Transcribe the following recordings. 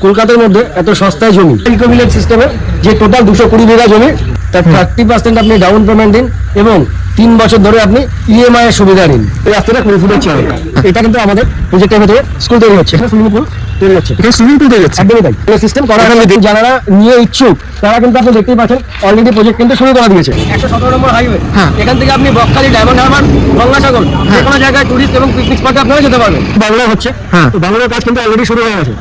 কলকাতার মধ্যে এত সস্তায় জমি ইকো ভিলেজ সিস্টেমে যে টোটাল 220 বিঘা জমি তার 30% আপনি ডাউন পেমেন্ট দিন এবং 3 বছর ধরে আপনি ইএমআই এর সুবিধা নিন। এই রাস্তাটা 20 ফুটের চওড়া। এটা কিন্তু আমাদের প্রজেক্টের ভেতরে স্কুল তৈরি হচ্ছে, সুইমিং পুল তৈরি হচ্ছে, এটা সুইমিং পুল তৈরি হচ্ছে একদমই তাই। এই সিস্টেম করা হলে যারা নিয়ে ইচ্ছুক তারা কিন্তু আপনি দেখতেই পাচ্ছেন অলরেডি প্রজেক্ট কিন্তু শুরু করে দিয়েছে। 117 নম্বর হাইওয়ে, এখান থেকে আপনি বকখালি, ডায়মন্ড হারবার, গঙ্গাসাগর যে কোনো জায়গায় টুরিস্ট এবং পিকনিক স্পটে আপনারা যেতে পারবেন। বাংলা হচ্ছে, তো বাংলার কাজ কিন্তু অলরেডি শুরু হয়ে গেছে,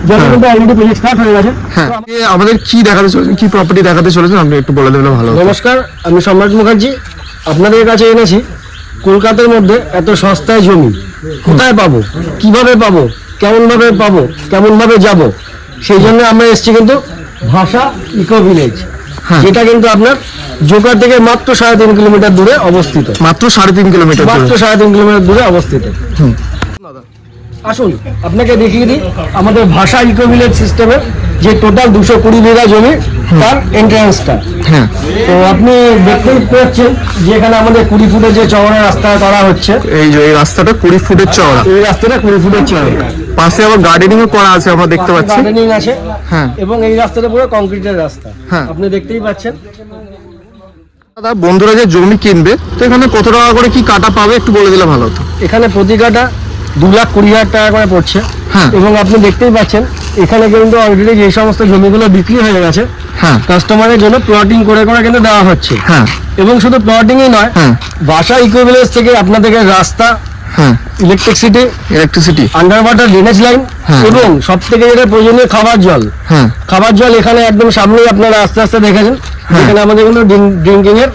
যখন কিন্তু অলরেডি প্রজেক্ট স্টার্ট হয়ে গেছে। আমাদের কি দেখাতে চলেছেন, কি প্রপার্টি দেখাতে চলেছেন আপনি একটু বলে দিলে ভালো। নমস্কার, আমি সম্রাট মুখার্জি আপনাদের কাছে এনেছি কলকাতার মধ্যে এত সস্তায় জমি কোথায় পাবো, কিভাবে পাবো, কেমন ভাবে যাব, সেই জন্য আমরা এসেছি কিন্তু ভাষা ইকো ভিলেজ, যেটা কিন্তু আপনার জোকার থেকে মাত্র 3.5 কিলোমিটার দূরে অবস্থিত। মাত্র 3.5 কিলোমিটার দূরে অবস্থিত। আসুন আপনাকে দেখিয়ে দিই আমাদের ভাষা ইকো ভিলেজ সিস্টেমের যে টোটাল 220 বিঘা জমি তার এন্ট্রান্সটা। তো আপনি দেখতেই পাচ্ছেন যে এখানে আমাদের 20 ফুটের যে চওড়া রাস্তা করা হচ্ছে। এই যে এই রাস্তাটা 20 ফুটের চওড়া, এই রাস্তাটা 20 ফুটের চওড়া, পাশে আবার গার্ডেনিং ও করা আছে আমরা দেখতে পাচ্ছি। গার্ডেনিং আছে, এবং এই রাস্তাটা পুরো কংক্রিটের রাস্তা, আপনি দেখতেই পাচ্ছেন। দাদা, বন্ধুরা যে জমি কিনবে তো এখানে কত টাকা করে কি কাটা পাবে একটু বলে দিলে ভালো হতো। এখানে প্রতি কাটা 2,20,000 টাকা করে পড়ছে, এবং আপনি দেখতেই পাচ্ছেন এখানে কিন্তু অলরেডি যে সমস্ত জমিগুলো বিক্রি হয়ে গেছে কাস্টমারের জন্য প্লটিং করে কিন্তু দেওয়া হচ্ছে। এবং শুধু প্লটিংই নয়, ভাষা ইকো ভিলেজ থেকে আপনাদেরকে রাস্তা, electricity, under water drainage line, এবং সব থেকে যেটা প্রয়োজনীয় খাবার জল এখানে একদম সামনেই আপনারা আস্তে আস্তে দেখেছেন এখানে আমাদের কিন্তু ড্রিঙ্কিং এর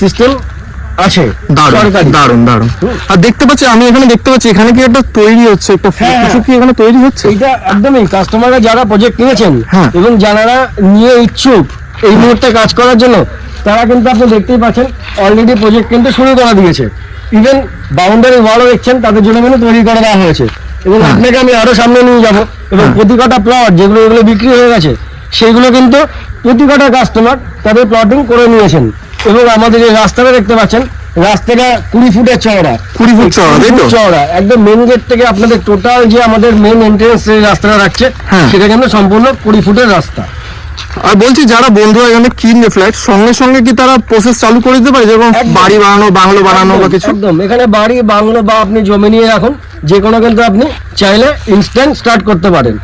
সিস্টেম আছে। দারুণ। আর দেখতে পাচ্ছি, আমি এখানে দেখতে পাচ্ছি এখানে কি একটা তৈরি হচ্ছে, একটা কিছু কি এখানে তৈরি হচ্ছে। এটা একদমই কাস্টমাররা যারা প্রজেক্ট কিনেছেন এবং যারা নিয়ে ইচ্ছুক এই মুহূর্তে কাজ করার জন্য, তারা কিন্তু আপনি দেখতেই পাচ্ছেন অলরেডি প্রজেক্ট কিন্তু শুরু করে দিয়েছে। ইভেন বাউন্ডারি ওয়ালও দেখছেন তাদের জন্য কিন্তু তৈরি করে দেওয়া হয়েছে। এবং আপনাকে আমি আরো সামনে নিয়ে যাব, এবং প্রতি কটা প্লট যেগুলো বিক্রি হয়ে গেছে সেগুলো কিন্তু প্রতি কটা কাস্টমার তাদের প্লটিং করে নিয়েছেন। এবং আমাদের যে রাস্তাটা দেখতে পাচ্ছেন, রাস্তাটা 20 ফুটের চওড়া, 20 ফুট চওড়া, একদম মেন গেট থেকে আপনাদের টোটাল যে আমাদের মেন এন্ট্রান্স রাস্তাটা রাখছে সেটা কিন্তু সম্পূর্ণ 20 ফুটের রাস্তা। আর বলছি যারা বন্ধুরা এখানে কিনবে ফ্ল্যাট, সঙ্গে সঙ্গে কি তারা প্রসেস চালু করে দিতে পারে, যেমন বাড়ি বানানো, বাংলো বানানো বা কিছু? একদম, এখানে বাড়ি, বাংলো বা আপনি জমি নিয়ে রাখুন, যে কোনো কিন্তু আপনি চাইলে ইনস্ট্যান্ট স্টার্ট করতে পারেন।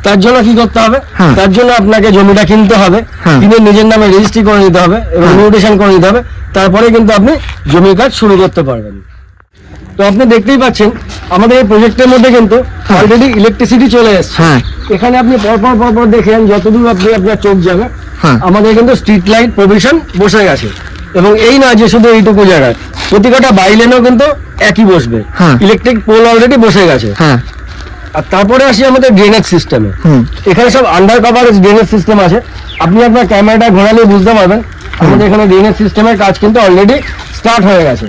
তার জন্য কি করতে হবে, তার জন্য আপনাকে জমিটা কিনতে হবে, কিনে নিজের নামে রেজিস্ট্রি করে নিতে হবে এবং মিউটেশন করে নিতে হবে, তারপরে কিন্তু আপনি জমির কাজ শুরু করতে পারবেন। তো আপনি দেখতেই পাচ্ছেন আমাদের এই প্রজেক্টের মধ্যে কিন্তু অলরেডি ইলেকট্রিসিটি চলে এসেছে। এখানে আপনি পরপর দেখেন যতদূর আপনার চোখ যাবে, আমাদের কিন্তু স্ট্রিট লাইট প্রভিশন বসে গেছে। এবং এই না যে শুধু এইটুকু জায়গায়, প্রতি কটা বাইলেনও কিন্তু একই বসবে, ইলেকট্রিক পোল অলরেডি বসে গেছে। আর তারপরে আসি আমাদের ড্রেনেজ সিস্টেমে। এখানে সব আন্ডার কভারেজ ড্রেনেজ সিস্টেম আছে, আপনি আপনার ক্যামেরাটা ঘোরালে বুঝতে পারবেন আমাদের এখানে ড্রেনেজ সিস্টেমের কাজ কিন্তু অলরেডি স্টার্ট হয়ে গেছে।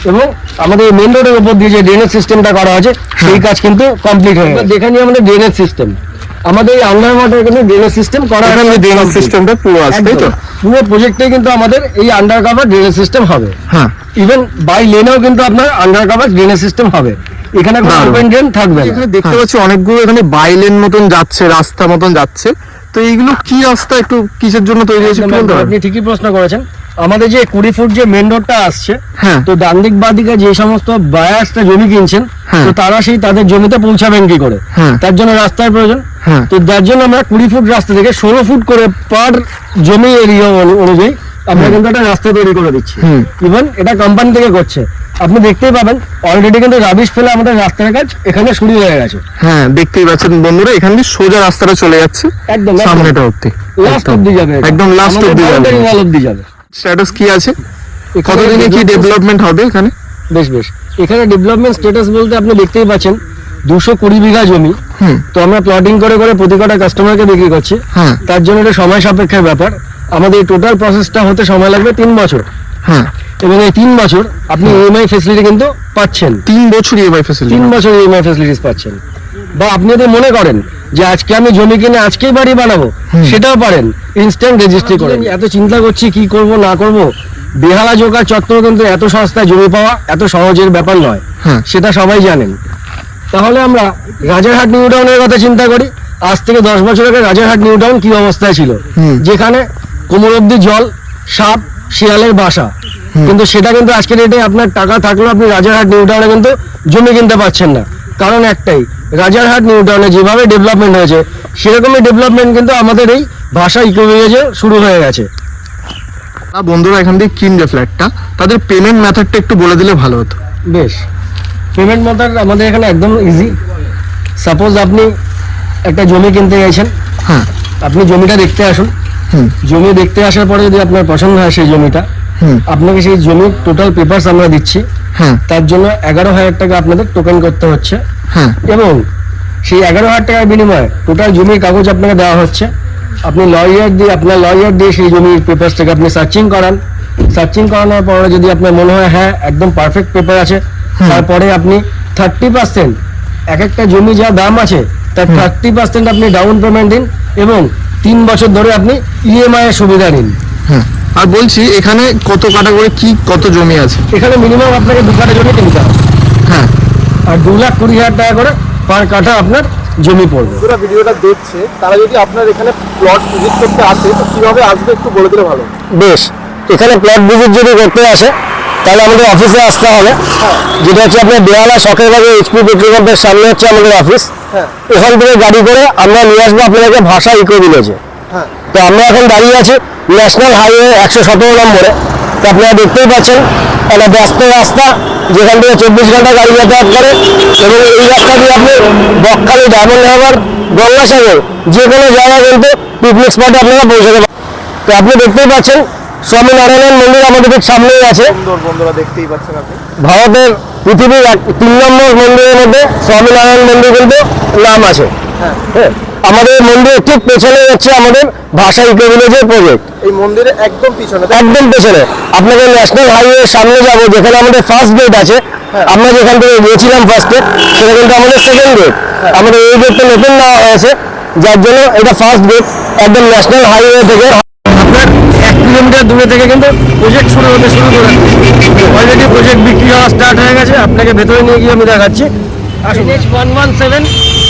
এবং আমাদের মেন রোডের উপর দিয়ে যে ড্রেনেজ সিস্টেমটা করা আছে সেই কাজ কিন্তু কমপ্লিট হয়ে গেছে। দেখে নিই আমাদের ড্রেনেজ সিস্টেম, আমাদের এই আন্ডার ওয়াটার কিন্তু ড্রেনেজ সিস্টেম করা আছে। ড্রেনেজ সিস্টেমটা পুরো আছে, তাই তো? পুরো প্রজেক্টে কিন্তু আমাদের এই আন্ডার কভার ড্রেনেজ সিস্টেম হবে। ইভেন বাই লেনেও কিন্তু আপনার আন্ডার কভার ড্রেনেজ সিস্টেম হবে, এখানে কোনো ওপেন ড্রেন থাকবে না। এখানে দেখতে পাচ্ছি অনেকগুলো এখানে বাইলেন মতন যাচ্ছে, রাস্তা মতন যাচ্ছে, তো এইগুলো কি রাস্তা, একটু কিসের জন্য তৈরি হয়েছে? আপনি ঠিকই প্রশ্ন করেছেন। আমাদের যে 20 ফুট যে মেন রোডটা আসছে, তো ডান দিক বাঁ দিকে যে সমস্ত বায়ার্সটা জমি কিনছেন, তো তারা সেই তাদের জমিতে পৌঁছাবেন কি করে, তার জন্য রাস্তার প্রয়োজন। তো যার জন্য আমরা 20 ফুট রাস্তা থেকে 16 ফুট করে পার জমি এরিয়া অনুযায়ী আমরা কিন্তু একটা রাস্তা তৈরি করে দিচ্ছি। ইভেন এটা কোম্পানি থেকে করছে, আপনি দেখতেই পাবেন অলরেডি কিন্তু রাবিশ ফেলে আমাদের রাস্তার কাজ এখানে শুরু হয়ে গেছে। দেখতেই পাচ্ছেন বন্ধুরা, এখান দিয়ে সোজা রাস্তাটা চলে যাচ্ছে, একদম সামনেটা অবধি, লাস্ট অবধি যাবে, একদম লাস্ট অবধি যাবে। স্ট্যাটাস কি আছে, কতদিনে কি ডেভেলপমেন্ট হবে এখানে? বেশ এখানে ডেভেলপমেন্ট স্ট্যাটাস বলতে আপনি দেখতেই পাচ্ছেন 220 বিঘা জমি, তো আমরা প্লটিং করে প্রতি কটা কাস্টমারকে বিক্রি করছি। তার জন্য এটা সময় সাপেক্ষের ব্যাপার। আমাদের টোটাল প্রসেসটা হতে সময় লাগবে 3 বছর। এবং এই 3 বছর আপনি ইএমআই ফ্যাসিলিটি কিন্তু পাচ্ছেন। 3 বছর ইএমআই ফ্যাসিলিটিস পাচ্ছেন। বা আপনি যদি মনে করেন যে আজকে আমি জমি কিনে আজকেই বাড়ি বানাবো, সেটাও পারেন ইনস্ট্যান্ট রেজিস্ট্রি করে। এত চিন্তা করছি কি করব না করব, বেহালা জোকার চত্বর কিন্তু এত সস্তায় জমি পাওয়া এত সহজের ব্যাপার নয়, সেটা সবাই জানেন। তাহলে আমরা রাজারহাট নিউ টাউনের কথা চিন্তা করি, আজ থেকে 10 বছর আগে রাজারহাট নিউ টাউন কি অবস্থায় ছিল, যেখানে কোমর অব্দি জল, সাপ, শিয়ালের বাসা। কিন্তু সেটা কিন্তু আজকের ডেটে আপনার টাকা থাকলেও আপনি রাজারহাট নিউ টাউনে কিন্তু জমি কিনতে পারছেন না। কারণ একটাই, রাজারহাট নিউ টাউনে যেভাবে ডেভেলপমেন্ট হয়েছে সেরকমই ডেভেলপমেন্ট কিন্তু আমাদের এই ভাষা ইকো ভিলেজে শুরু হয়ে গেছে। বন্ধুরা এখান থেকে কিনবে ফ্ল্যাটটা, তাদের পেমেন্ট মেথডটা একটু বলে দিলে ভালো হতো। বেশ, পেমেন্ট মেথড আমাদের এখানে একদম ইজি। সাপোজ আপনি একটা জমি কিনতে গেছেন, হ্যাঁ, আপনি জমিটা দেখতে আসুন। জমি দেখতে আসার পরে যদি আপনার পছন্দ হয় সেই জমিটা, আপনাকে সেই জমির টোটাল পেপারস আমরা দিচ্ছি। হ্যাঁ, তার জন্য 11,000 টাকা আপনাদের টোকেন করতে হচ্ছে। হ্যাঁ, এবং সেই 11,000 টাকার বিনিময়ে টোটাল জমির কাগজ আপনাকে দেওয়া হচ্ছে। আপনি আপনার লয়ার দিয়ে সেই জমির পেপারসটাকে আপনি সার্চিং করান। সার্চিং করানোর পরে যদি আপনার মনে হয় হ্যাঁ একদম পারফেক্ট পেপার আছে, তারপরে আপনি 30% এক একটা জমি যা দাম আছে তার 30% আপনি ডাউন পেমেন্ট দিন এবং 3 বছর ধরে আপনি ইএমআই এর সুবিধা নিন। হ্যাঁ। আর বলছি এখানে কত কাটা করে কি কত জমি আছে? এখানে মিনিমাম আপনাকে 2 কাঠা জমি কিনতে হবে। হ্যাঁ, আর 2,20,000 টাকা করে পার কাঠা আপনার জমি পড়বে। যারা ভিডিওটা দেখছে তারা যদি আপনার এখানে প্লট ভিজিট করতে আসে তো কিভাবে আসবে একটু বলে দিলে ভালো। বেশ, এখানে প্লট ভিজিট যদি করতে আসে তাহলে আমাদের অফিসে আসতে হবে, যেটা হচ্ছে আপনার বেহালা শখের বাগে এইচপি পেট্রোল পাম্পের সামনে হচ্ছে আমাদের অফিস। ওখান থেকে গাড়ি করে আমরা নিয়ে আসবো আপনাদেরকে ভাষা ইকো ভিলেজে। তো আমরা এখন দাঁড়িয়ে আছি ন্যাশনাল হাইওয়ে 117 নম্বরে। তো আপনারা দেখতেই পাচ্ছেন একটা ব্যস্ত রাস্তা, যেখান থেকে 24 ঘন্টা গাড়ি যাতায়াত করে। এবং এই রাস্তা দিয়ে আপনি বকখালি, ডায়মন্ড হারবার, গঙ্গাসাগর যে কোনো জায়গায় কিন্তু পিকনিক স্পটে আপনারা পৌঁছাতে পারেন। তো আপনি দেখতেই পাচ্ছেন স্বামীনারায়ণ মন্দির আমাদের ঠিক সামনেই আছে। বন্ধুরা দেখতেই পাচ্ছেন আপনি, ভারতের পৃথিবীর 3 নম্বর মন্দিরের মধ্যে স্বামীনারায়ণ মন্দির কিন্তু নাম আছে। হ্যাঁ, আমাদের মন্দিরের ঠিক পেছনে হচ্ছে আমাদের ভাষা ইকো ভিলেজের প্রজেক্ট। এই মন্দিরে একদম পিছনে একদম পেছনে আপনাকে ন্যাশনাল হাইওয়ে সামনে যাবো, যেখানে আমাদের ফার্স্ট গেট আছে। আমরা যেখান থেকে গিয়েছিলাম ফার্স্টে, সেটা কিন্তু আমাদের সেকেন্ড গেট। আমাদের এই গেটটা নতুন নেওয়া হয়েছে, যার জন্য এটা ফার্স্ট গেট। একদম ন্যাশনাল হাইওয়ে থেকে আপনার 1 কিলোমিটার দূরে থেকে কিন্তু প্রজেক্ট শুরু করে অলরেডি প্রজেক্ট বিক্রি হওয়া স্টার্ট হয়ে গেছে। আপনাকে ভেতরে নিয়ে গিয়ে আমি দেখাচ্ছি। NH 117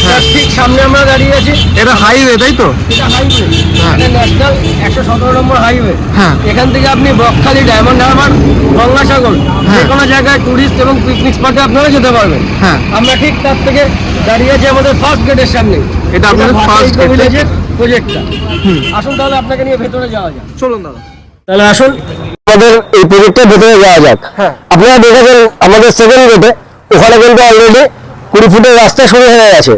তার ঠিক সামনে আমরা দাঁড়িয়ে আছি। এটা হাইওয়ে তাই তো? এটা হাইওয়ে, এটা ন্যাশনাল 117 নম্বর হাইওয়ে। হ্যাঁ। এখান থেকে আপনি বকখালি, ডায়মন্ড হারবার, গঙ্গাসাগর যে কোনো জায়গায় টুরিস্ট এবং পিকনিক স্পটে আপনারা যেতে পারবেন। হ্যাঁ। আমরা ঠিক তার থেকে দাঁড়িয়ে আছি আমাদের ফার্স্ট গেটের সামনে। এটা আপনাদের first gate। ভিলেজের প্রজেক্টটা। আসুন তাহলে আপনাকে নিয়ে ভেতরে যাওয়া যাক। চলুন দাদা। তাহলে আসুন আমাদের এই প্রজেক্টের ভেতরে যাওয়া যাক। হ্যাঁ। আপনারা দেখেছেন আমাদের সেকেন্ড গেটে ওখানে কিন্তু অলরেডি 20 ফুটের রাস্তা শুরু হয়ে গেছে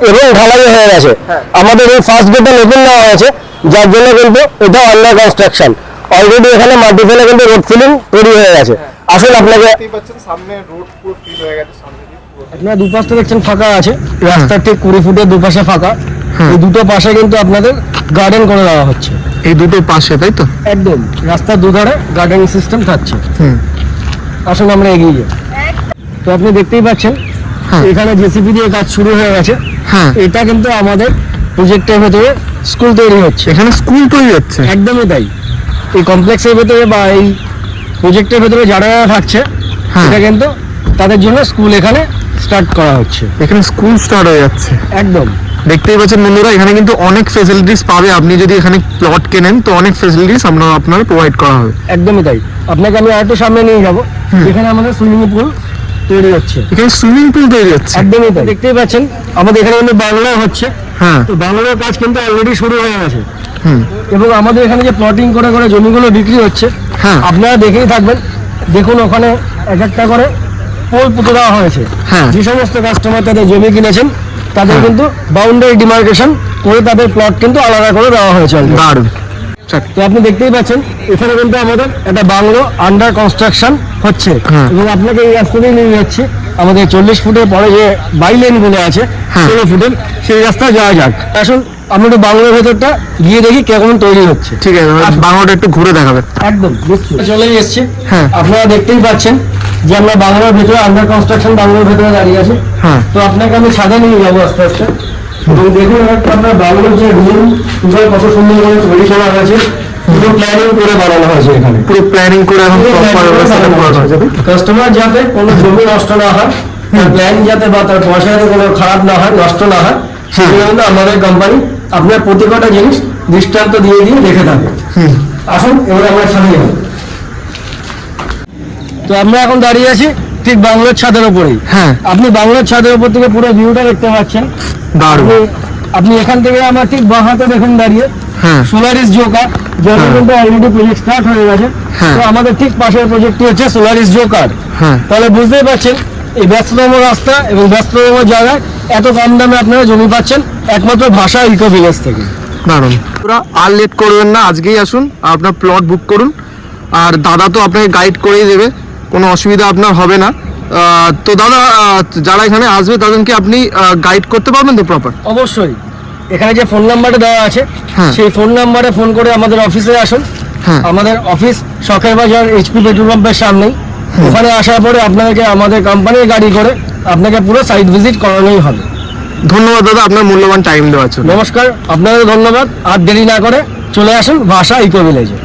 এবং ঢালাই হয়ে গেছে। আমাদের এই ফার্স্ট গেটটা নতুন নেওয়া হয়েছে, যার জন্য কিন্তু এটা আন্ডার কনস্ট্রাকশন। অলরেডি এখানে মাটি ফেলে কিন্তু রোড ফিলিং তৈরি হয়ে গেছে। আসুন আপনাকে, সামনে রোড পুরো ফিল হয়ে গেছে, সামনে আপনারা দুপাশে দেখছেন ফাঁকা আছে, রাস্তার ঠিক 20 ফুটের দুপাশে ফাঁকা। এই দুটো পাশে কিন্তু আপনাদের গার্ডেন করে দেওয়া হচ্ছে। এই দুটো পাশে তাই তো? একদম রাস্তার দুধারে গার্ডেন সিস্টেম থাকছে। আসুন আমরা এগিয়ে যাই। তো আপনি দেখতেই পাচ্ছেন এখানে জেসিবি দিয়ে কাজ শুরু হয়ে গেছে। হ্যাঁ। এটা কিন্তু আমাদের প্রজেক্টের ভেতরে স্কুল তৈরি হচ্ছে। এখানে স্কুল তৈরি হচ্ছে? একদমই তাই। এই কমপ্লেক্সের ভেতরে বা এই প্রজেক্টের ভেতরে যারা থাকছে এটা কিন্তু তাদের জন্য স্কুল এখানে স্টার্ট করা হচ্ছে। এখানে স্কুল স্টার্ট হয়ে যাচ্ছে। একদম দেখতেই পাচ্ছেন বন্ধুরা, এখানে কিন্তু অনেক ফ্যাসিলিটিস পাবে। আপনি যদি এখানে প্লট কেনেন তো অনেক ফ্যাসিলিটিস আপনার প্রোভাইড করা হবে। একদমই তাই। আপনাকে আমি আরেকটু সামনে নিয়ে যাবো, যেখানে আমাদের সুইমিং পুল তৈরি হচ্ছে। এখানে সুইমিং পুল তৈরি হচ্ছে? একদমই তাই। দেখতেই পাচ্ছেন আমাদের এখানে কিন্তু বাংলা হচ্ছে। হ্যাঁ। তো বাংলার কাজ কিন্তু অলরেডি শুরু হয়ে গেছে। এবং আমাদের এখানে যে প্লটিং করে করে জমিগুলো বিক্রি হচ্ছে, আপনারা দেখেই থাকবেন। দেখুন ওখানে এক একটা করে পোল পুঁতে দেওয়া হয়েছে। যে সমস্ত কাস্টমার তাদের জমি কিনেছেন তাদের কিন্তু বাউন্ডারি ডিমার্কেশন করে তাদের প্লট কিন্তু আলাদা করে দেওয়া হয়েছে। তো আপনি দেখতেই পাচ্ছেন এখানে কিন্তু আমাদের একটা বাংলো আন্ডার কনস্ট্রাকশন হচ্ছে। এবং আপনাকে এই রাস্তা দিয়ে নিয়ে যাচ্ছি আমাদের 40 ফুটের পরে যে বাই লেন গুলো আছে 16 ফুটের, সেই রাস্তায় যাওয়া যাক। আসুন আমরা একটু বাংলোর ভেতরটা গিয়ে দেখি কেমন তৈরি হচ্ছে। ঠিক আছে, বাংলাটা একটু ঘুরে দেখাবেন। একদম চলে এসেছি। আপনারা দেখতেই পাচ্ছেন যে আমরা বাংলার ভেতরে আন্ডার কনস্ট্রাকশন বাংলার ভেতরে দাঁড়িয়ে আছি। তো আপনাকে আমি ছাদে নিয়ে যাবো আস্তে আস্তে। এবং দেখুন আপনার বাংলার যে রুম কত সুন্দর করে তৈরি করা হয়েছে, পুরো প্ল্যানিং করে বানানো হয়েছে। এখানে পুরো প্ল্যানিং করে এখন কাস্টমার যাতে কোনো জমি নষ্ট না হয়, তার প্ল্যান যাতে বা তার পয়সা যাতে কোনো খারাপ না হয়, নষ্ট না হয়, সেগুলো কিন্তু আমাদের কোম্পানি আপনার প্রতি কটা জিনিস দৃষ্টান্ত দিয়ে দিয়ে রেখে থাকে। আসুন এবার আমরা সামনে যাব। তো আমরা এখন দাঁড়িয়ে আছি ঠিক বাংলোর ছাদের উপরেই। হ্যাঁ। আপনি বাংলোর ছাদের উপর থেকে পুরো ভিউটা দেখতে পাচ্ছেন। দারুণ। আপনি এখান থেকে আমার ঠিক বাঁ হাতে দেখুন দাঁড়িয়ে হ্যাঁ। সোলারিস জোকার, যেটা হ্যাঁ। কিন্তু অলরেডি প্রজেক্ট স্টার্ট হয়ে গেছে। হ্যাঁ। তো আমাদের ঠিক পাশের প্রজেক্টটি হচ্ছে সোলারিস জোকার। হ্যাঁ। তাহলে বুঝতেই পারছেন এই ব্যস্ততম রাস্তা এবং ব্যস্ততম জায়গায় এত কম দামে আপনারা জমি পাচ্ছেন একমাত্র ভাষা ইকো ভিলেজ থেকে। দারুণ। পুরো আর লেট করবেন না, আজকেই আসুন, আপনার প্লট বুক করুন। আর দাদা তো আপনাকে গাইড করেই দেবে, কোনো অসুবিধা আপনার হবে না। তো দাদা, যারা এখানে আসবে তাদেরকে আপনি গাইড করতে পারবেন তো প্রপার? অবশ্যই। এখানে যে ফোন নাম্বারটা দেওয়া আছে হ্যাঁ। সেই ফোন নাম্বারে ফোন করে আমাদের অফিসে আসুন। হ্যাঁ। আমাদের অফিস শখের বাজার এইচপি পেট্রোল পাম্পের সামনেই। ওখানে আসার পরে আপনাকে আমাদের কোম্পানির গাড়ি করে আপনাকে পুরো সাইট ভিজিট করানোই হবে। ধন্যবাদ দাদা আপনার মূল্যবান টাইম দেওয়ার জন্য। নমস্কার, আপনাদের ধন্যবাদ। আর দেরি না করে চলে আসুন ভাষা ইকো ভিলেজে।